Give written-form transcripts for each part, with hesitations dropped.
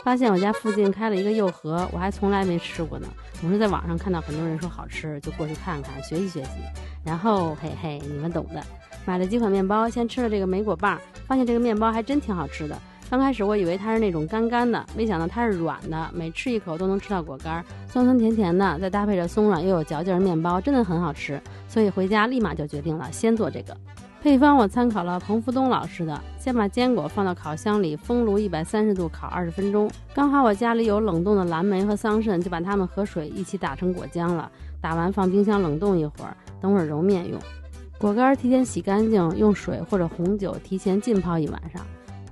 发现我家附近开了一个柚盒，我还从来没吃过呢。我是在网上看到很多人说好吃，就过去看看，学习学习。然后嘿嘿，你们懂的。买了几款面包，先吃了这个莓果棒，发现这个面包还真挺好吃的。刚开始我以为它是那种干干的，没想到它是软的，每吃一口都能吃到果干，酸酸甜甜的，再搭配着松软又有嚼劲的面包，真的很好吃。所以回家立马就决定了先做这个。配方我参考了彭福东老师的，先把坚果放到烤箱里，风炉130度烤20分钟。刚好我家里有冷冻的蓝莓和桑葚，就把它们和水一起打成果浆了。打完放冰箱冷冻一会儿，等会儿揉面用。果干提前洗干净，用水或者红酒提前浸泡一晚上。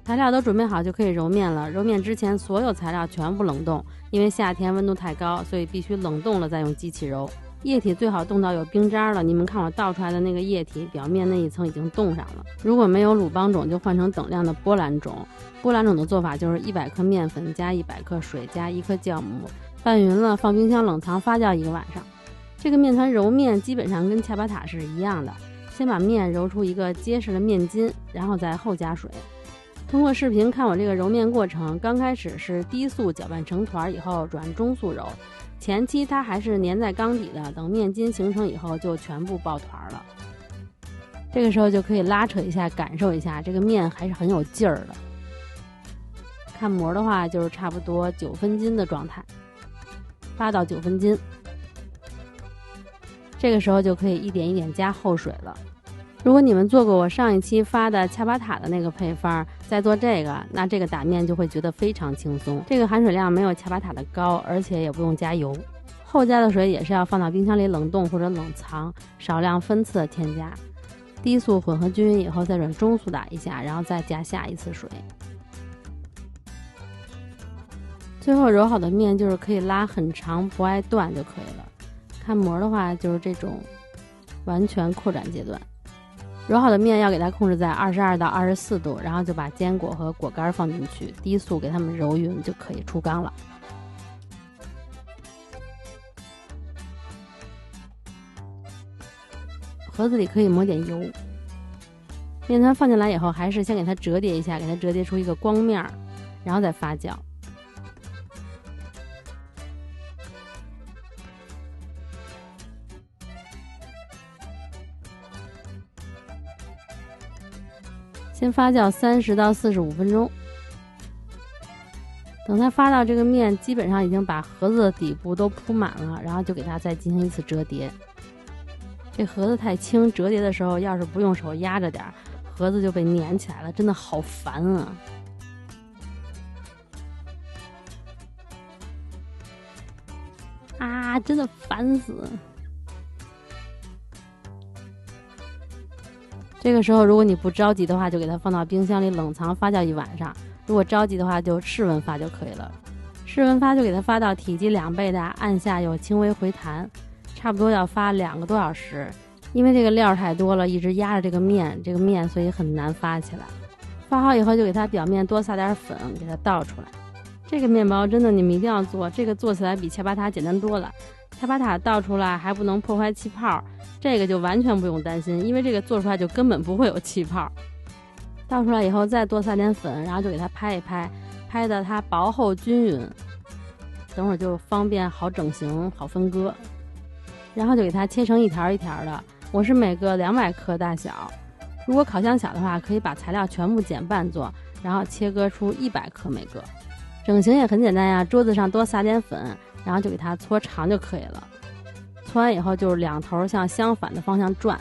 材料都准备好就可以揉面了。揉面之前所有材料全部冷冻，因为夏天温度太高，所以必须冷冻了再用机器揉。液体最好冻到有冰渣了，你们看我倒出来的那个液体表面那一层已经冻上了。如果没有鲁邦种，就换成等量的波兰种。波兰种的做法就是100克面粉加100克水加1克酵母，拌匀了放冰箱冷藏发酵1个晚上。这个面团揉面基本上跟恰巴塔是一样的，先把面揉出一个结实的面筋，然后再后加水。通过视频看我这个揉面过程，刚开始是低速搅拌成团，以后转中速揉，前期它还是粘在缸底的，等面筋形成以后就全部抱团了。这个时候就可以拉扯一下，感受一下这个面还是很有劲儿的。看模的话就是差不多9分斤的状态，8到9分斤。这个时候就可以一点一点加厚水了。如果你们做过我上一期发的恰巴塔的那个配方，再做这个，那这个打面就会觉得非常轻松。这个含水量没有恰巴塔的高，而且也不用加油。后加的水也是要放到冰箱里冷冻或者冷藏，少量分次的添加。低速混合均匀以后再转中速打一下，然后再加下一次水。最后揉好的面就是可以拉很长不爱断就可以了。看模的话就是这种完全扩展阶段。揉好的面要给它控制在22到24度，然后就把坚果和果干放进去，低速给它们揉匀就可以出缸了。盒子里可以抹点油。面团放进来以后，还是先给它折叠一下，给它折叠出一个光面，然后再发酵。先发酵30到45分钟，等它发到这个面基本上已经把盒子的底部都铺满了，然后就给它再进行一次折叠。这盒子太轻，折叠的时候要是不用手压着点，盒子就被粘起来了，真的好烦啊！真的烦死。这个时候如果你不着急的话，就给它放到冰箱里冷藏发酵1晚上，如果着急的话就室温发就可以了。室温发就给它发到体积2倍大，按下有轻微回弹，差不多要发2个多小时。因为这个料太多了，一直压着这个面，所以很难发起来。发好以后就给它表面多撒点粉，给它倒出来。这个面包真的你们一定要做，这个做起来比恰巴塔简单多了。恰巴塔倒出来还不能破坏气泡，这个就完全不用担心，因为这个做出来就根本不会有气泡。倒出来以后再多撒点粉，然后就给它拍一拍，拍得它薄厚均匀，等会儿就方便好整形好分割。然后就给它切成一条一条的，我是每个200克大小。如果烤箱小的话，可以把材料全部减半做，然后切割出100克每个。整形也很简单呀，桌子上多撒点粉，然后就给它搓长就可以了。搓完以后就是2头向相反的方向转。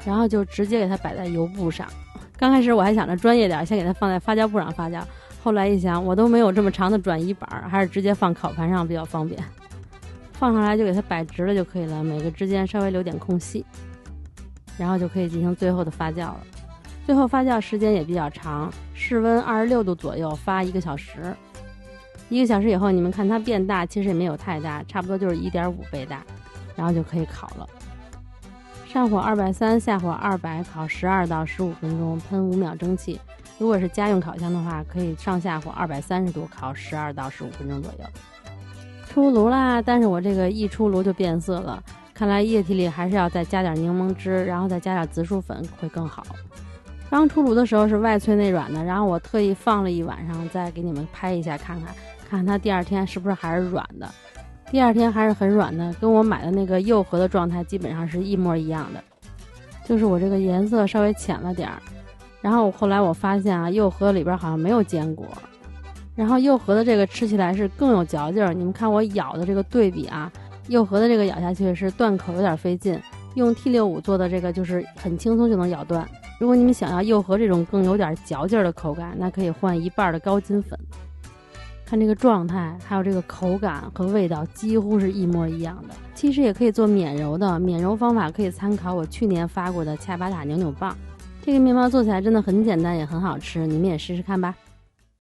然后就直接给它摆在油布上。刚开始我还想着专业点，先给它放在发酵布上发酵，后来一想我都没有这么长的转移板，还是直接放烤盘上比较方便。放上来就给它摆直了就可以了，每个之间稍微留点空隙，然后就可以进行最后的发酵了。最后发酵时间也比较长，室温26度左右发1个小时。1个小时以后你们看它变大，其实也没有太大，差不多就是1.5倍大，然后就可以烤了。上火230，下火200，烤12到15分钟，喷5秒蒸汽。如果是家用烤箱的话，可以上下火230度，烤12到15分钟左右。出炉啦，但是我这个一出炉就变色了，看来液体里还是要再加点柠檬汁，然后再加点紫薯粉会更好。刚出炉的时候是外脆内软的，然后我特意放了一晚上，再给你们拍一下看看它第二天是不是还是软的。第二天还是很软的，跟我买的那个釉盒的状态基本上是一模一样的，就是我这个颜色稍微浅了点儿。然后后来我发现啊，釉盒里边好像没有坚果，然后釉盒的这个吃起来是更有嚼劲儿。你们看我咬的这个对比啊，釉盒的这个咬下去是断口有点费劲，用 T65 做的这个就是很轻松就能咬断。如果你们想要釉盒这种更有点嚼劲儿的口感，那可以换一半的高筋粉。看这个状态还有这个口感和味道几乎是一模一样的。其实也可以做免揉的，免揉方法可以参考我去年发过的恰巴塔扭扭棒。这个面包做起来真的很简单也很好吃，你们也试试看吧。